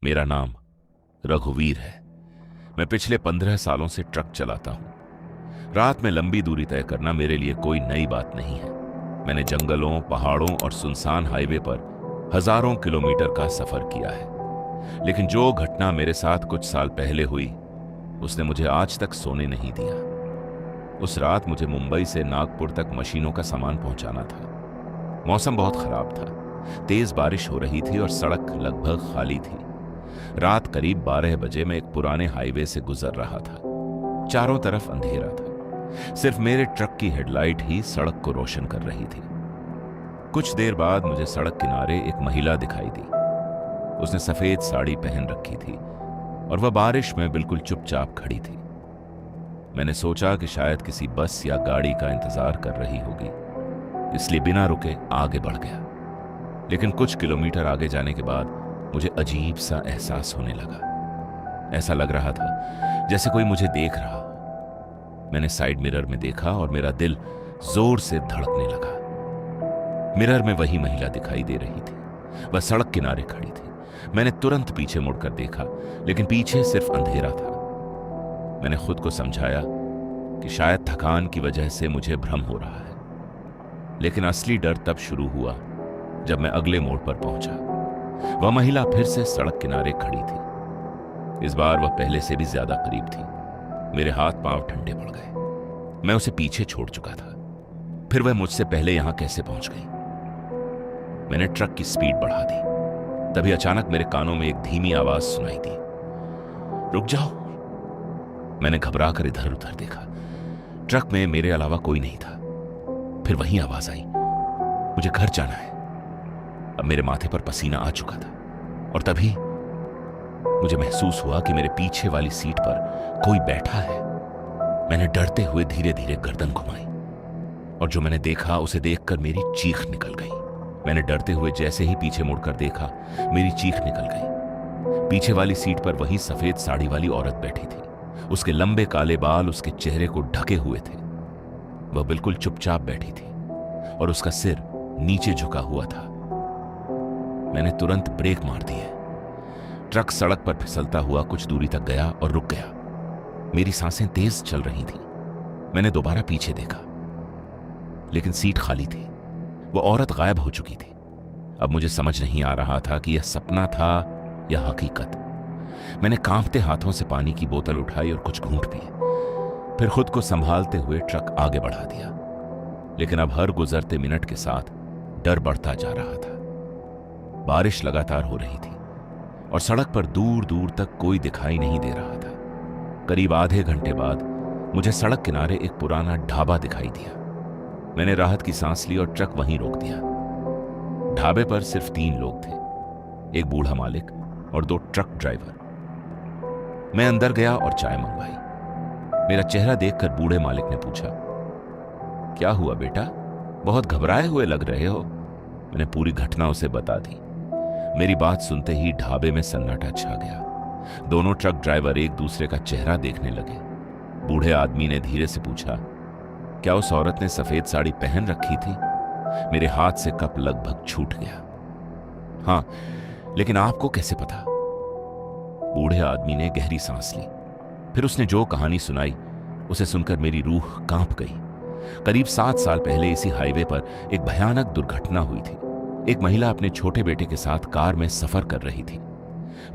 मेरा नाम रघुवीर है। मैं पिछले 15 सालों से ट्रक चलाता हूं। रात में लंबी दूरी तय करना मेरे लिए कोई नई बात नहीं है। मैंने जंगलों, पहाड़ों और सुनसान हाईवे पर हजारों किलोमीटर का सफर किया है, लेकिन जो घटना मेरे साथ कुछ साल पहले हुई उसने मुझे आज तक सोने नहीं दिया। उस रात मुझे मुंबई से नागपुर तक मशीनों का सामान पहुंचाना था। मौसम बहुत खराब था, तेज बारिश हो रही थी और सड़क लगभग खाली थी। रात करीब 12 बजे मैं एक पुराने हाईवे से गुजर रहा था। चारों तरफ अंधेरा था, सिर्फ मेरे ट्रक की हेडलाइट ही सड़क को रोशन कर रही थी। कुछ देर बाद मुझे सड़क किनारे एक महिला दिखाई दी। उसने सफेद साड़ी पहन रखी थी और वह बारिश में बिल्कुल चुपचाप खड़ी थी। मैंने सोचा कि शायद किसी बस या गाड़ी का इंतजार कर रही होगी, इसलिए बिना रुके आगे बढ़ गया। लेकिन कुछ किलोमीटर आगे जाने के बाद मुझे अजीब सा एहसास होने लगा। ऐसा लग रहा था जैसे कोई मुझे देख रहा हो। मैंने साइड मिरर में देखा और मेरा दिल जोर से धड़कने लगा। मिरर में वही महिला दिखाई दे रही थी। वह सड़क किनारे खड़ी थी। मैंने तुरंत पीछे मुड़कर देखा, लेकिन पीछे सिर्फ अंधेरा था। मैंने खुद को समझाया कि शायद थकान की वजह से मुझे भ्रम हो रहा है, लेकिन असली डर तब शुरू हुआ जब मैं अगले मोड़ पर पहुंचा। वह महिला फिर से सड़क किनारे खड़ी थी। इस बार वह पहले से भी ज्यादा करीब थी। मेरे हाथ पांव ठंडे पड़ गए। मैं उसे पीछे छोड़ चुका था। फिर वह मुझसे पहले यहां कैसे पहुंच गई? मैंने ट्रक की स्पीड बढ़ा दी। तभी अचानक मेरे कानों में एक धीमी आवाज सुनाई दी, रुक जाओ। मैंने घबरा कर इधर उधर देखा। ट्रक में मेरे अलावा कोई नहीं था। फिर वही आवाज आई, मुझे घर जाना है। अब मेरे माथे पर पसीना आ चुका था और तभी मुझे महसूस हुआ कि मेरे पीछे वाली सीट पर कोई बैठा है। मैंने डरते हुए धीरे धीरे गर्दन घुमाई और जो मैंने देखा उसे देखकर मेरी चीख निकल गई। मैंने डरते हुए जैसे ही पीछे मुड़कर देखा, मेरी चीख निकल गई। पीछे वाली सीट पर वही सफेद साड़ी वाली औरत बैठी थी। उसके लंबे काले बाल उसके चेहरे को ढके हुए थे। वह बिल्कुल चुपचाप बैठी थी और उसका सिर नीचे झुका हुआ था। मैंने तुरंत ब्रेक मार दिए। ट्रक सड़क पर फिसलता हुआ कुछ दूरी तक गया और रुक गया। मेरी सांसें तेज चल रही थीं। मैंने दोबारा पीछे देखा, लेकिन सीट खाली थी। वो औरत गायब हो चुकी थी। अब मुझे समझ नहीं आ रहा था कि यह सपना था या हकीकत। मैंने कांपते हाथों से पानी की बोतल उठाई और कुछ घूंट पिए। फिर खुद को संभालते हुए ट्रक आगे बढ़ा दिया। लेकिन अब हर गुजरते मिनट के साथ डर बढ़ता जा रहा था। बारिश लगातार हो रही थी और सड़क पर दूर दूर तक कोई दिखाई नहीं दे रहा था। करीब आधे घंटे बाद मुझे सड़क किनारे एक पुराना ढाबा दिखाई दिया। मैंने राहत की सांस ली और ट्रक वहीं रोक दिया। ढाबे पर सिर्फ 3 लोग थे, एक बूढ़ा मालिक और 2 ट्रक ड्राइवर। मैं अंदर गया और चाय मंगवाई। मेरा चेहरा देखकर बूढ़े मालिक ने पूछा, क्या हुआ बेटा, बहुत घबराए हुए लग रहे हो। मैंने पूरी घटना उसे बता दी। मेरी बात सुनते ही ढाबे में सन्नाटा छा गया। दोनों ट्रक ड्राइवर एक दूसरे का चेहरा देखने लगे। बूढ़े आदमी ने धीरे से पूछा, क्या उस औरत ने सफेद साड़ी पहन रखी थी? मेरे हाथ से कप लगभग छूट गया। हाँ, लेकिन आपको कैसे पता? बूढ़े आदमी ने गहरी सांस ली। फिर उसने जो कहानी सुनाई उसे सुनकर मेरी रूह कांप गई। करीब 7 साल पहले इसी हाईवे पर एक भयानक दुर्घटना हुई थी। एक महिला अपने छोटे बेटे के साथ कार में सफर कर रही थी।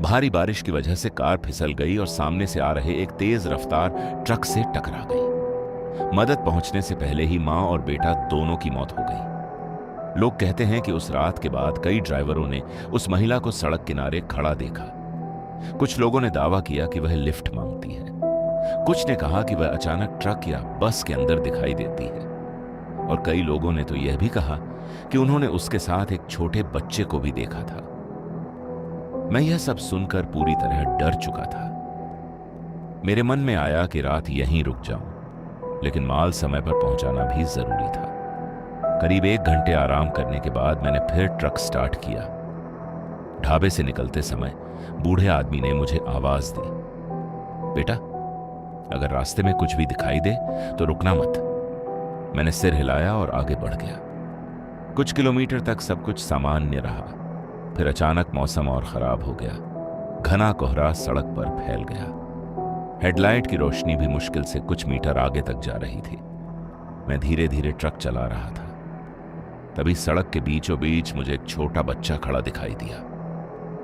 भारी बारिश की वजह से कार फिसल गई और सामने से आ रहे एक तेज रफ्तार ट्रक से टकरा गई। मदद पहुंचने से पहले ही मां और बेटा दोनों की मौत हो गई। लोग कहते हैं कि उस रात के बाद कई ड्राइवरों ने उस महिला को सड़क किनारे खड़ा देखा। कुछ लोगों ने दावा किया कि वह लिफ्ट मांगती है। कुछ ने कहा कि वह अचानक ट्रक या बस के अंदर दिखाई देती है और कई लोगों ने तो यह भी कहा कि उन्होंने उसके साथ एक छोटे बच्चे को भी देखा था। मैं यह सब सुनकर पूरी तरह डर चुका था। मेरे मन में आया कि रात यहीं रुक जाऊं, लेकिन माल समय पर पहुंचाना भी जरूरी था। करीब 1 घंटे आराम करने के बाद मैंने फिर ट्रक स्टार्ट किया। ढाबे से निकलते समय बूढ़े आदमी ने मुझे आवाज दी, बेटा, अगर रास्ते में कुछ भी दिखाई दे तो रुकना मत। मैंने सिर हिलाया और आगे बढ़ गया। कुछ किलोमीटर तक सब कुछ सामान्य रहा। फिर अचानक मौसम और खराब हो गया। घना कोहरा सड़क पर फैल गया। हेडलाइट की रोशनी भी मुश्किल से कुछ मीटर आगे तक जा रही थी। मैं धीरे धीरे ट्रक चला रहा था। तभी सड़क के बीचों बीच मुझे एक छोटा बच्चा खड़ा दिखाई दिया।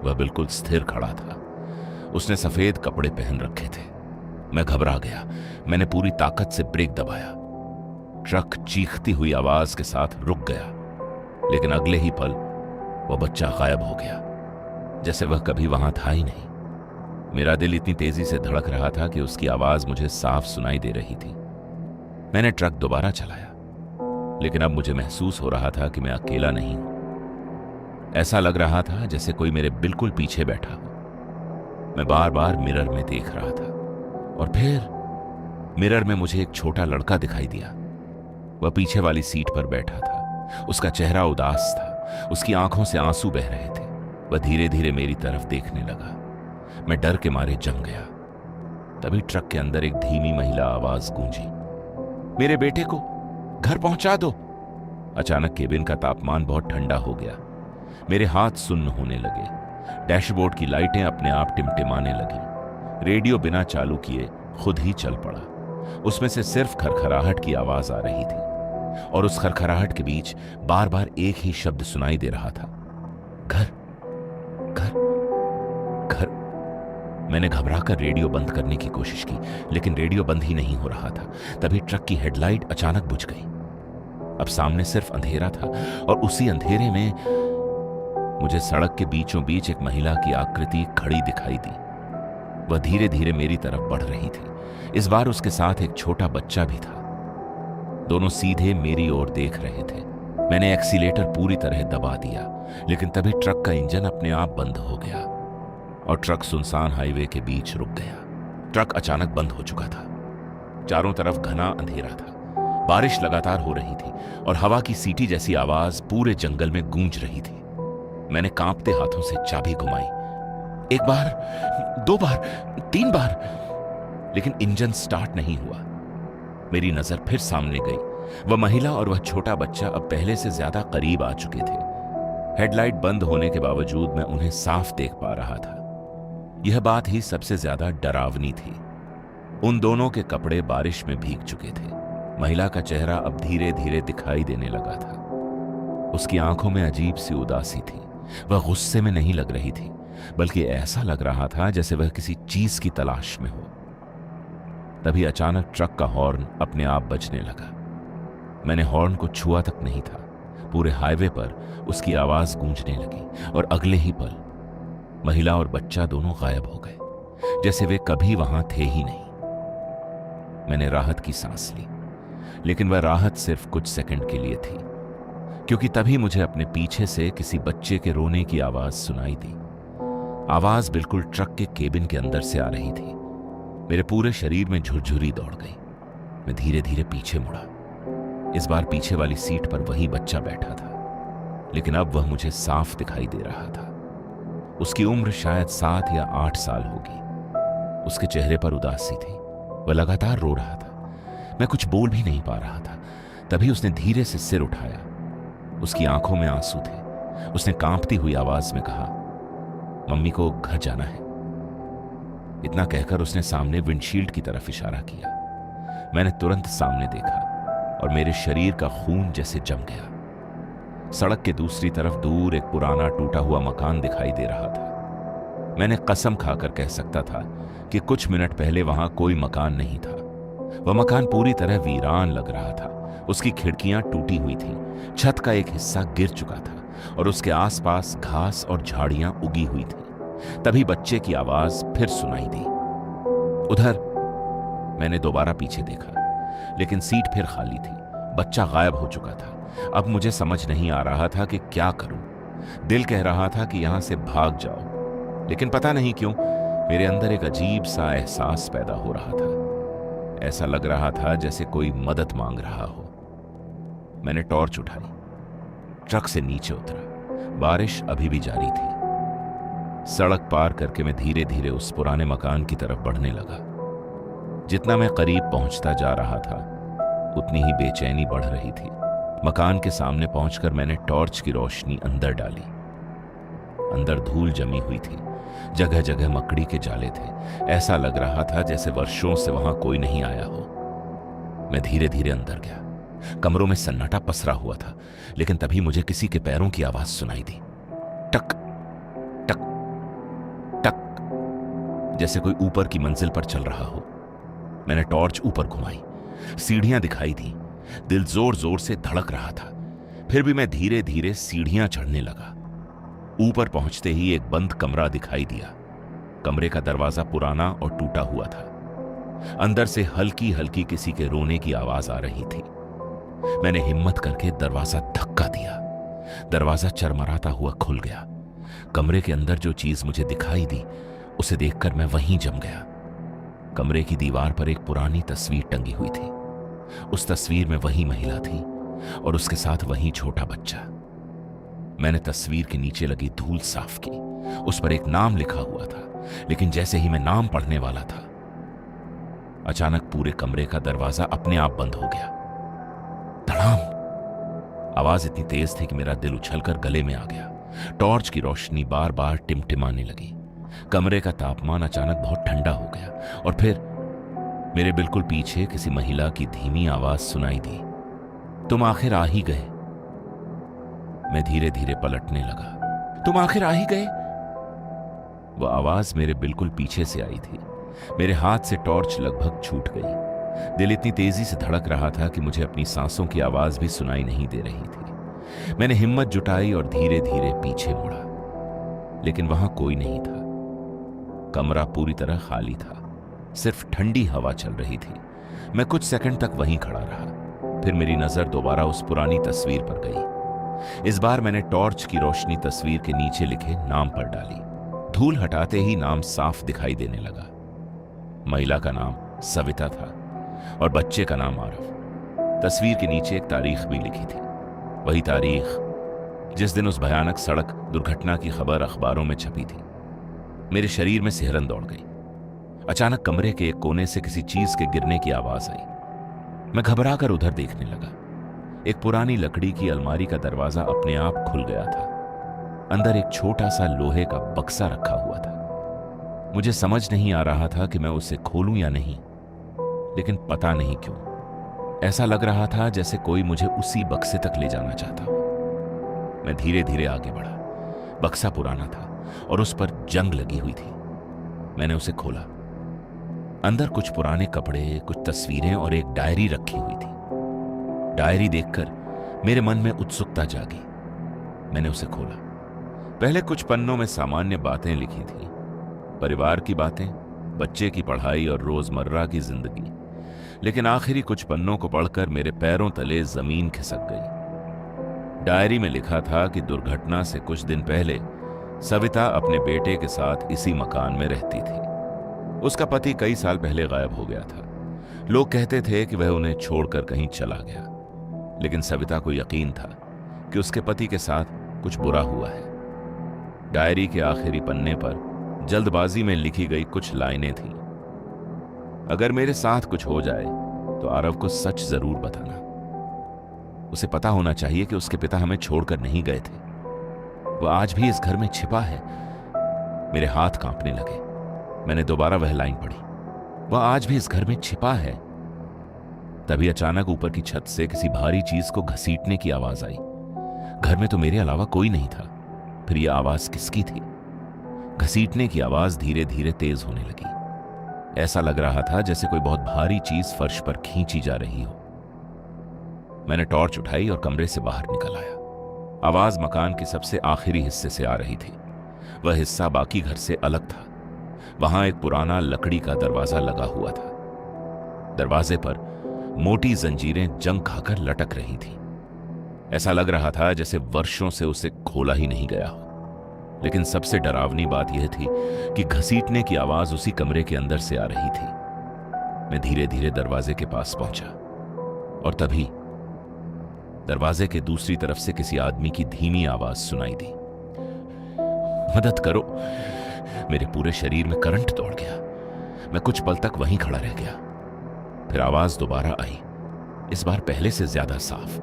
वह बिल्कुल स्थिर खड़ा था। उसने सफेद कपड़े पहन रखे थे। मैं घबरा गया। मैंने पूरी ताकत से ब्रेक दबाया। ट्रक चीखती हुई आवाज के साथ रुक गया, लेकिन अगले ही पल वह बच्चा गायब हो गया, जैसे वह कभी वहां था ही नहीं। मेरा दिल इतनी तेजी से धड़क रहा था कि उसकी आवाज मुझे साफ सुनाई दे रही थी। मैंने ट्रक दोबारा चलाया, लेकिन अब मुझे महसूस हो रहा था कि मैं अकेला नहीं हूं। ऐसा लग रहा था जैसे कोई मेरे बिल्कुल पीछे बैठा हो। मैं बार बार मिरर में देख रहा था, और फिर मिरर में मुझे एक छोटा लड़का दिखाई दिया। वह पीछे वाली सीट पर बैठा था। उसका चेहरा उदास था। उसकी आंखों से आंसू बह रहे थे। वह धीरे धीरे मेरी तरफ देखने लगा। मैं डर के मारे जम गया। तभी ट्रक के अंदर एक धीमी महिला आवाज गूंजी, मेरे बेटे को घर पहुंचा दो। अचानक केबिन का तापमान बहुत ठंडा हो गया। मेरे हाथ सुन्न होने लगे। डैशबोर्ड की लाइटें अपने आप टिमटिमाने लगी। रेडियो बिना चालू किए खुद ही चल पड़ा। उसमें से सिर्फ खरखराहट की आवाज आ रही थी, और उस खरखराहट के बीच बार बार एक ही शब्द सुनाई दे रहा था, घर घर घर। मैंने घबराकर रेडियो बंद करने की कोशिश की, लेकिन रेडियो बंद ही नहीं हो रहा था। तभी ट्रक की हेडलाइट अचानक बुझ गई। अब सामने सिर्फ अंधेरा था, और उसी अंधेरे में मुझे सड़क के बीचों बीच एक महिला की आकृति खड़ी दिखाई दी। वह धीरे धीरे मेरी तरफ बढ़ रही थी। इस बार उसके साथ एक छोटा बच्चा भी था। दोनों सीधे मेरी ओर देख रहे थे। मैंने एक्सीलेटर पूरी तरह दबा दिया, लेकिन तभी ट्रक का इंजन अपने आप बंद हो गया, और ट्रक सुनसान हाईवे के बीच रुक गया। ट्रक अचानक बंद हो चुका था। चारों तरफ घना अंधेरा था। बारिश लगातार हो रही थी, और हवा की सीटी जैसी आवाज पूरे जंगल में गूंज रही थी। मैंने कांपते हाथों से चाबी घुमाई। एक बार, दो बार, 3 बार, लेकिन इंजन स्टार्ट नहीं हुआ। मेरी नजर फिर सामने गई। वह महिला और वह छोटा बच्चा अब पहले से ज्यादा करीब आ चुके थे। हेडलाइट बंद होने के बावजूद मैं उन्हें साफ देख पा रहा था। यह बात ही सबसे ज्यादा डरावनी थी। उन दोनों के कपड़े बारिश में भीग चुके थे। महिला का चेहरा अब धीरे धीरे दिखाई देने लगा था। उसकी आंखों में अजीब सी उदासी थी। वह गुस्से में नहीं लग रही थी, बल्कि ऐसा लग रहा था जैसे वह किसी चीज की तलाश में हो। तभी अचानक ट्रक का हॉर्न अपने आप बजने लगा। मैंने हॉर्न को छुआ तक नहीं था। पूरे हाईवे पर उसकी आवाज गूंजने लगी, और अगले ही पल महिला और बच्चा दोनों गायब हो गए, जैसे वे कभी वहां थे ही नहीं। मैंने राहत की सांस ली, लेकिन वह राहत सिर्फ कुछ सेकंड के लिए थी, क्योंकि तभी मुझे अपने पीछे से किसी बच्चे के रोने की आवाज सुनाई दी। आवाज बिल्कुल ट्रक के केबिन के अंदर से आ रही थी। मेरे पूरे शरीर में झुरझुरी दौड़ गई। मैं धीरे धीरे पीछे मुड़ा। इस बार पीछे वाली सीट पर वही बच्चा बैठा था, लेकिन अब वह मुझे साफ दिखाई दे रहा था। उसकी उम्र शायद 7 या 8 साल होगी। उसके चेहरे पर उदासी थी। वह लगातार रो रहा था। मैं कुछ बोल भी नहीं पा रहा था। तभी उसने धीरे से सिर उठाया। उसकी आंखों में आंसू थे। उसने कांपती हुई आवाज में कहा, मम्मी को घर जाना है। इतना कहकर उसने सामने विंडशील्ड की तरफ इशारा किया। मैंने तुरंत सामने देखा, और मेरे शरीर का खून जैसे जम गया। सड़क के दूसरी तरफ दूर एक पुराना टूटा हुआ मकान दिखाई दे रहा था। मैंने कसम खाकर कह सकता था कि कुछ मिनट पहले वहां कोई मकान नहीं था। वह मकान पूरी तरह वीरान लग रहा था। उसकी खिड़कियां टूटी हुई थीं, छत का एक हिस्सा गिर चुका था, और उसके आसपास घास और झाड़ियां उगी हुई थी। तभी बच्चे की आवाज फिर सुनाई दी, उधर। मैंने दोबारा पीछे देखा, लेकिन सीट फिर खाली थी। बच्चा गायब हो चुका था। अब मुझे समझ नहीं आ रहा था कि क्या करूं। दिल कह रहा था कि यहां से भाग जाओ, लेकिन पता नहीं क्यों मेरे अंदर एक अजीब सा एहसास पैदा हो रहा था। ऐसा लग रहा था जैसे कोई मदद मांग रहा हो। मैंने टॉर्च उठाई, ट्रक से नीचे उतरा। बारिश अभी भी जारी थी। सड़क पार करके मैं धीरे धीरे उस पुराने मकान की तरफ बढ़ने लगा। जितना मैं करीब पहुंचता जा रहा था, उतनी ही बेचैनी बढ़ रही थी। मकान के सामने पहुंचकर मैंने टॉर्च की रोशनी अंदर डाली। अंदर धूल जमी हुई थी, जगह जगह मकड़ी के जाले थे। ऐसा लग रहा था जैसे वर्षों से वहां कोई नहीं आया हो। मैं धीरे धीरे अंदर गया। कमरों में सन्नाटा पसरा हुआ था, लेकिन तभी मुझे किसी के पैरों की आवाज सुनाई दी। टक टक टक, जैसे कोई ऊपर की मंजिल पर चल रहा हो। मैंने टॉर्च ऊपर घुमाई। सीढ़ियां दिखाई दी। दिल जोर जोर से धड़क रहा था। फिर भी मैं धीरे धीरे सीढ़ियां चढ़ने लगा। ऊपर पहुंचते ही एक बंद कमरा दिखाई दिया। कमरे का दरवाजा पुराना और टूटा हुआ था। अंदर से हल्की हल्की किसी के रोने की आवाज आ रही थी। मैंने हिम्मत करके दरवाजा धक्का दिया। दरवाजा चरमराता हुआ खुल गया। कमरे के अंदर जो चीज मुझे दिखाई दी, उसे देखकर मैं वहीं जम गया। कमरे की दीवार पर एक पुरानी तस्वीर टंगी हुई थी। उस तस्वीर में वही महिला थी और उसके साथ वही छोटा बच्चा। मैंने तस्वीर के नीचे लगी धूल साफ की। उस पर एक नाम लिखा हुआ था, लेकिन जैसे ही मैं नाम पढ़ने वाला था, अचानक पूरे कमरे का दरवाजा अपने आप बंद हो गया। धड़ाम! आवाज इतनी तेज थी कि मेरा दिल उछलकर गले में आ गया। टॉर्च की रोशनी बार बार टिमटिमाने लगी। कमरे का तापमान अचानक बहुत ठंडा हो गया और फिर मेरे बिल्कुल पीछे किसी महिला की धीमी आवाज सुनाई दी। तुम आखिर आ ही गए। मैं धीरे धीरे पलटने लगा। तुम आखिर आ ही गए? वह आवाज मेरे बिल्कुल पीछे से आई थी। मेरे हाथ से टॉर्च लगभग छूट गई। दिल इतनी तेजी से धड़क रहा था कि मुझे अपनी सांसों की आवाज भी सुनाई नहीं दे रही थी। मैंने हिम्मत जुटाई और धीरे धीरे पीछे मुड़ा, लेकिन वहां कोई नहीं था। कमरा पूरी तरह खाली था। सिर्फ ठंडी हवा चल रही थी। मैं कुछ सेकंड तक वहीं खड़ा रहा। फिर मेरी नजर दोबारा उस पुरानी तस्वीर पर गई। इस बार मैंने टॉर्च की रोशनी तस्वीर के नीचे लिखे नाम पर डाली। धूल हटाते ही नाम साफ दिखाई देने लगा। महिला का नाम सविता था और बच्चे का नाम आरव। तस्वीर के नीचे एक तारीख भी लिखी थी, वही तारीख जिस दिन उस भयानक सड़क दुर्घटना की खबर अखबारों में छपी थी। मेरे शरीर में सिहरन दौड़ गई। अचानक कमरे के एक कोने से किसी चीज के गिरने की आवाज आई। मैं घबराकर उधर देखने लगा। एक पुरानी लकड़ी की अलमारी का दरवाजा अपने आप खुल गया था। अंदर एक छोटा सा लोहे का बक्सा रखा हुआ था। मुझे समझ नहीं आ रहा था कि मैं उसे खोलूं या नहीं, लेकिन पता नहीं क्यों ऐसा लग रहा था जैसे कोई मुझे उसी बक्से तक ले जाना चाहता हो। मैं धीरे धीरे आगे बढ़ा। बक्सा पुराना था और उस पर जंग लगी हुई थी। मैंने उसे खोला। अंदर कुछ पुराने कपड़े, कुछ तस्वीरें और एक डायरी रखी हुई थी। डायरी देखकर मेरे मन में उत्सुकता जागी। मैंने उसे खोला। पहले कुछ पन्नों में सामान्य बातें लिखी थी, परिवार की बातें, बच्चे की पढ़ाई और रोजमर्रा की जिंदगी। लेकिन आखिरी कुछ पन्नों को पढ़कर मेरे पैरों तले जमीन खिसक गई। डायरी में लिखा था कि दुर्घटना से कुछ दिन पहले सविता अपने बेटे के साथ इसी मकान में रहती थी। उसका पति कई साल पहले गायब हो गया था। लोग कहते थे कि वह उन्हें छोड़कर कहीं चला गया, लेकिन सविता को यकीन था कि उसके पति के साथ कुछ बुरा हुआ है। डायरी के आखिरी पन्ने पर जल्दबाजी में लिखी गई कुछ लाइनें थीं। अगर मेरे साथ कुछ हो जाए तो आरव को सच जरूर बताना। उसे पता होना चाहिए कि उसके पिता हमें छोड़कर नहीं गए थे। वह आज भी इस घर में छिपा है। मेरे हाथ कांपने लगे। मैंने दोबारा वह लाइन पढ़ी, वह आज भी इस घर में छिपा है। तभी अचानक ऊपर की छत से किसी भारी चीज को घसीटने की आवाज आई। घर में तो मेरे अलावा कोई नहीं था। फिर यह आवाज किसकी थी? घसीटने की आवाज धीरे धीरे तेज होने लगी। ऐसा लग रहा था जैसे कोई बहुत भारी चीज फर्श पर खींची जा रही हो। मैंने टॉर्च उठाई और कमरे से बाहर निकल आया। आवाज मकान के सबसे आखिरी हिस्से से आ रही थी। वह हिस्सा बाकी घर से अलग था। वहां एक पुराना लकड़ी का दरवाजा लगा हुआ था। दरवाजे पर मोटी जंजीरें जंग खाकर लटक रही थी। ऐसा लग रहा था जैसे वर्षों से उसे खोला ही नहीं गया हो। लेकिन सबसे डरावनी बात यह थी कि घसीटने की आवाज उसी कमरे के अंदर से आ रही थी। मैं धीरे धीरे दरवाजे के पास पहुंचा और तभी दरवाजे के दूसरी तरफ से किसी आदमी की धीमी आवाज सुनाई दी। मदद करो। मेरे पूरे शरीर में करंट दौड़ गया। मैं कुछ पल तक वहीं खड़ा रह गया। फिर आवाज दोबारा आई, इस बार पहले से ज्यादा साफ।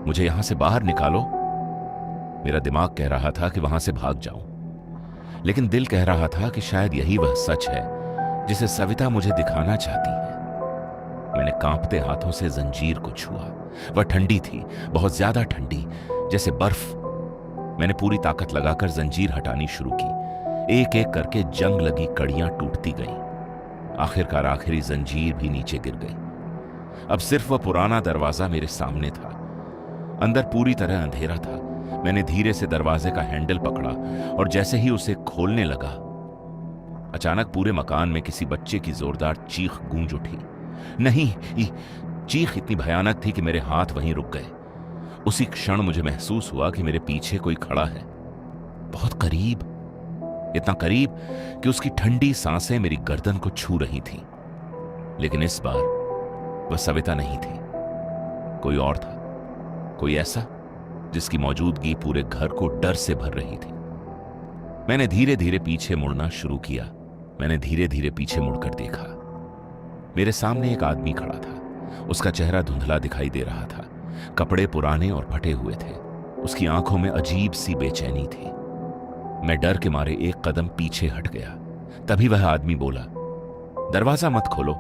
मुझे यहां से बाहर निकालो। मेरा दिमाग कह रहा था कि वहां से भाग जाऊं, लेकिन दिल कह रहा था कि शायद यही वह सच है जिसे सविता मुझे दिखाना चाहती है। मैंने कांपते हाथों से जंजीर को छुआ। वह ठंडी थी, बहुत ज्यादा ठंडी, जैसे बर्फ। मैंने पूरी ताकत लगाकर जंजीर हटानी शुरू की। एक एक करके जंग लगी कड़ियां टूटती गईं। आखिरकार आखिरी जंजीर भी नीचे गिर गई। अब सिर्फ वह पुराना दरवाजा मेरे सामने था। अंदर पूरी तरह अंधेरा था। मैंने धीरे से दरवाजे का हैंडल पकड़ा और जैसे ही उसे खोलने लगा, अचानक पूरे मकान में किसी बच्चे की जोरदार चीख गूंज उठी। नहीं, चीख इतनी भयानक थी कि मेरे हाथ वहीं रुक गए। उसी क्षण मुझे महसूस हुआ कि मेरे पीछे कोई खड़ा है, बहुत करीब, इतना करीब कि उसकी ठंडी सांसें मेरी गर्दन को छू रही थीं। लेकिन इस बार वह सविता नहीं थी, कोई और था, कोई ऐसा जिसकी मौजूदगी पूरे घर को डर से भर रही थी। मैंने धीरे धीरे पीछे मुड़ना शुरू किया। मैंने धीरे धीरे पीछे मुड़कर देखा। मेरे सामने एक आदमी खड़ा था। उसका चेहरा धुंधला दिखाई दे रहा था, कपड़े पुराने और फटे हुए थे। उसकी आंखों में अजीब सी बेचैनी थी। मैं डर के मारे एक कदम पीछे हट गया। तभी वह आदमी बोला, दरवाजा मत खोलो।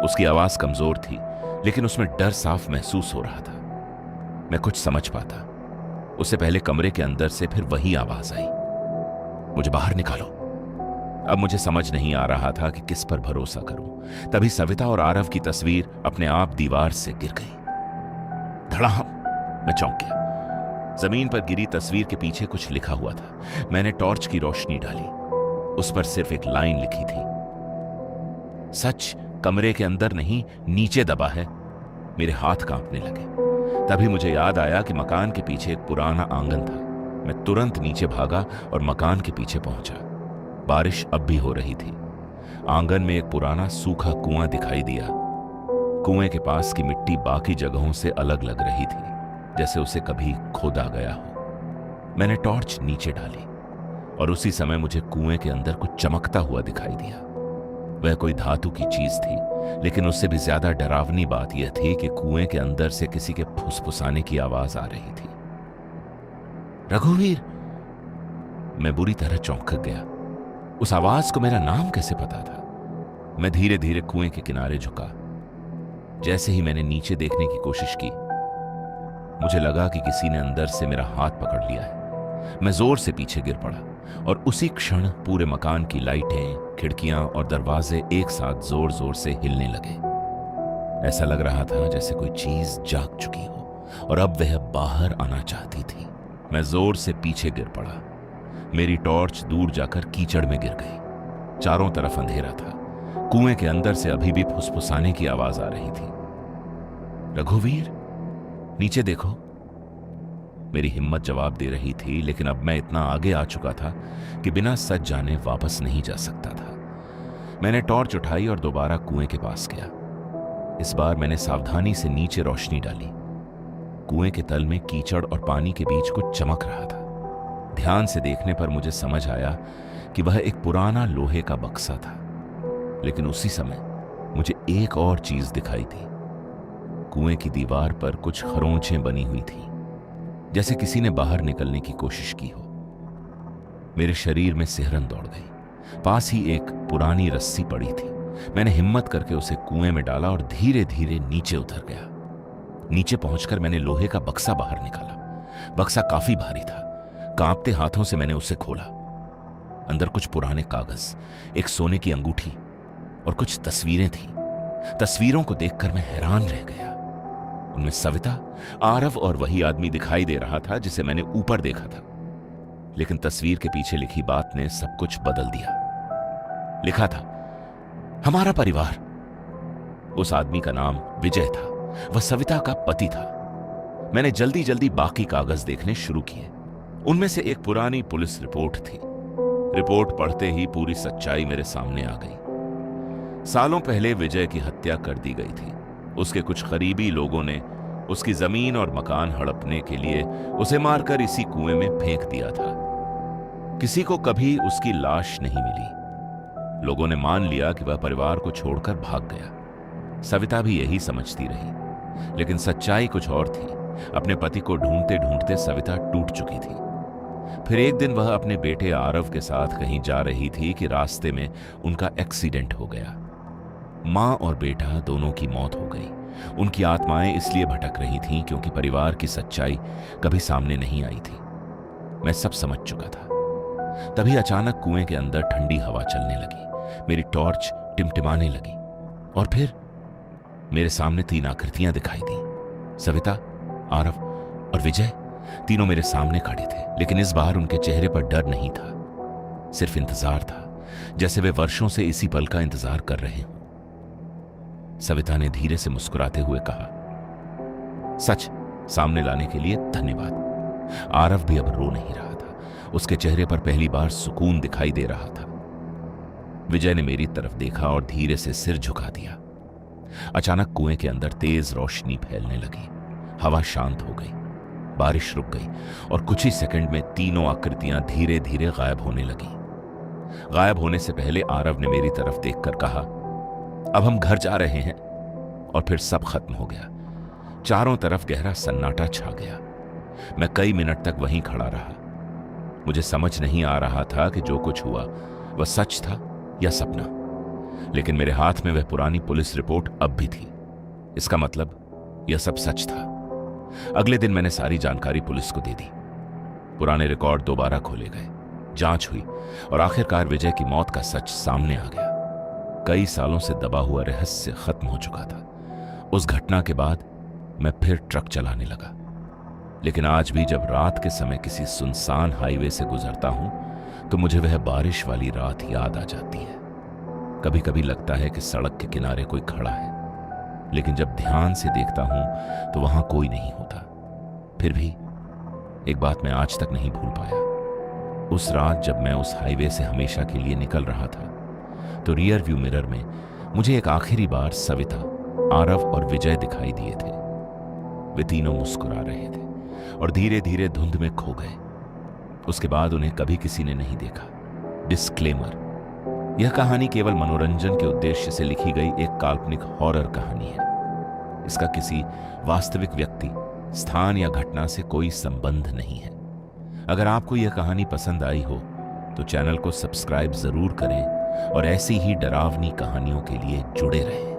उसकी आवाज कमजोर थी, लेकिन उसमें डर साफ महसूस हो रहा था। मैं कुछ समझ पाता उससे पहले कमरे के अंदर से फिर वही आवाज आई, मुझे बाहर निकालो। अब मुझे समझ नहीं आ रहा था कि किस पर भरोसा करूं। तभी सविता और आरव की तस्वीर अपने आप दीवार से गिर गई। धड़ाम! मैं चौंक गया। जमीन पर गिरी तस्वीर के पीछे कुछ लिखा हुआ था। मैंने टॉर्च की रोशनी डाली। उस पर सिर्फ एक लाइन लिखी थी, सच कमरे के अंदर नहीं, नीचे दबा है। मेरे हाथ कांपने लगे। तभी मुझे याद आया कि मकान के पीछे एक पुराना आंगन था। मैं तुरंत नीचे भागा और मकान के पीछे पहुंचा। बारिश अब भी हो रही थी। आंगन में एक पुराना सूखा कुआं दिखाई दिया। कुएं के पास की मिट्टी बाकी जगहों से अलग लग रही थी, जैसे उसे कभी खोदा गया हो। मैंने टॉर्च नीचे डाली और उसी समय मुझे कुएं के अंदर कुछ चमकता हुआ दिखाई दिया। वह कोई धातु की चीज थी, लेकिन उससे भी ज्यादा डरावनी बात यह थी कि कुएं के अंदर से किसी के फुसफुसाने की आवाज आ रही थी। रघुवीर! मैं बुरी तरह चौंक गया। उस आवाज को मेरा नाम कैसे पता था? मैं धीरे धीरे कुएं के किनारे झुका। जैसे ही मैंने नीचे देखने की कोशिश की, मुझे लगा कि किसी ने अंदर से मेरा हाथ पकड़ लिया है। मैं जोर से पीछे गिर पड़ा और उसी क्षण पूरे मकान की लाइटें, खिड़कियां और दरवाजे एक साथ जोर जोर से हिलने लगे। ऐसा लग रहा था जैसे कोई चीज जाग चुकी हो और अब वह बाहर आना चाहती थी। मैं जोर से पीछे गिर पड़ा। मेरी टॉर्च दूर जाकर कीचड़ में गिर गई। चारों तरफ अंधेरा था। कुएं के अंदर से अभी भी फुसफुसाने की आवाज आ रही थी, रघुवीर, नीचे देखो। मेरी हिम्मत जवाब दे रही थी, लेकिन अब मैं इतना आगे आ चुका था कि बिना सच जाने वापस नहीं जा सकता था। मैंने टॉर्च उठाई और दोबारा कुएं के पास गया। इस बार मैंने सावधानी से नीचे रोशनी डाली। कुएं के तल में कीचड़ और पानी के बीच कुछ चमक रहा था। ध्यान से देखने पर मुझे समझ आया कि वह एक पुराना लोहे का बक्सा था। लेकिन उसी समय मुझे एक और चीज दिखाई दी। कुएं की दीवार पर कुछ खरोंचें बनी हुई थी, जैसे किसी ने बाहर निकलने की कोशिश की हो। मेरे शरीर में सिहरन दौड़ गई। पास ही एक पुरानी रस्सी पड़ी थी। मैंने हिम्मत करके उसे कुएं में डाला और धीरे धीरे नीचे उतर गया। नीचे पहुंचकर मैंने लोहे का बक्सा बाहर निकाला। बक्सा काफी भारी था। कांपते हाथों से मैंने उसे खोला। अंदर कुछ पुराने कागज, एक सोने की अंगूठी और कुछ तस्वीरें थीं। तस्वीरों को देखकर मैं हैरान रह गया। उनमें सविता, आरव और वही आदमी दिखाई दे रहा था जिसे मैंने ऊपर देखा था। लेकिन तस्वीर के पीछे लिखी बात ने सब कुछ बदल दिया। लिखा था, हमारा परिवार। उस आदमी का नाम विजय था। वह सविता का पति था। मैंने जल्दी जल्दी बाकी कागज देखने शुरू किए। उनमें से एक पुरानी पुलिस रिपोर्ट थी। रिपोर्ट पढ़ते ही पूरी सच्चाई मेरे सामने आ गई। सालों पहले विजय की हत्या कर दी गई थी। उसके कुछ करीबी लोगों ने उसकी जमीन और मकान हड़पने के लिए उसे मारकर इसी कुएं में फेंक दिया था। किसी को कभी उसकी लाश नहीं मिली। लोगों ने मान लिया कि वह परिवार को छोड़कर भाग गया। सविता भी यही समझती रही, लेकिन सच्चाई कुछ और थी। अपने पति को ढूंढते ढूंढते सविता टूट चुकी थी। फिर एक दिन वह अपने बेटे आरव के साथ कहीं जा रही थी कि रास्ते में उनका एक्सीडेंट हो गया। मां और बेटा दोनों की मौत हो गई। उनकी आत्माएं इसलिए भटक रही थीं क्योंकि परिवार की सच्चाई कभी सामने नहीं आई थी। मैं सब समझ चुका था। तभी अचानक कुएं के अंदर ठंडी हवा चलने लगी, मेरी टॉर्च टिमटिमाने लगी और फिर मेरे सामने 3 आकृतियां दिखाई दी। सविता, आरव और विजय तीनों मेरे सामने खड़े थे, लेकिन इस बार उनके चेहरे पर डर नहीं था, सिर्फ इंतजार था, जैसे वे वर्षों से इसी पल का इंतजार कर रहे हों। सविता ने धीरे से मुस्कुराते हुए कहा, सच सामने लाने के लिए धन्यवाद। आरव भी अब रो नहीं रहा था, उसके चेहरे पर पहली बार सुकून दिखाई दे रहा था। विजय ने मेरी तरफ देखा और धीरे से सिर झुका दिया। अचानक कुएं के अंदर तेज रोशनी फैलने लगी, हवा शांत हो गई, बारिश रुक गई और कुछ ही सेकंड में तीनों आकृतियां धीरे धीरे गायब होने लगी। गायब होने से पहले आरव ने मेरी तरफ देखकर कहा, अब हम घर जा रहे हैं। और फिर सब खत्म हो गया। चारों तरफ गहरा सन्नाटा छा गया। मैं कई मिनट तक वहीं खड़ा रहा। मुझे समझ नहीं आ रहा था कि जो कुछ हुआ वह सच था या सपना, लेकिन मेरे हाथ में वह पुरानी पुलिस रिपोर्ट अब भी थी। इसका मतलब यह सब सच था। अगले दिन मैंने सारी जानकारी पुलिस को दे दी। पुराने रिकॉर्ड दोबारा खोले गए, जांच हुई और आखिरकार विजय की मौत का सच सामने आ गया। कई सालों से दबा हुआ रहस्य खत्म हो चुका था। उस घटना के बाद मैं फिर ट्रक चलाने लगा, लेकिन आज भी जब रात के समय किसी सुनसान हाईवे से गुजरता हूं तो मुझे वह बारिश वाली रात याद आ जाती है। कभी कभी लगता है कि सड़क के किनारे कोई खड़ा है, लेकिन जब ध्यान से देखता हूं तो वहां कोई नहीं होता। फिर भी एक बात मैं आज तक नहीं भूल पाया। उस रात जब मैं उस हाईवे से हमेशा के लिए निकल रहा था तो रियर व्यू मिरर में मुझे एक आखिरी बार सविता, आरव और विजय दिखाई दिए थे। वे तीनों मुस्कुरा रहे थे और धीरे धीरे धुंध में खो गए। उसके बाद उन्हें कभी किसी ने नहीं देखा। डिस्क्लेमर: यह कहानी केवल मनोरंजन के उद्देश्य से लिखी गई एक काल्पनिक हॉरर कहानी है। इसका किसी वास्तविक व्यक्ति, स्थान या घटना से कोई संबंध नहीं है। अगर आपको यह कहानी पसंद आई हो तो चैनल को सब्सक्राइब जरूर करें और ऐसी ही डरावनी कहानियों के लिए जुड़े रहें।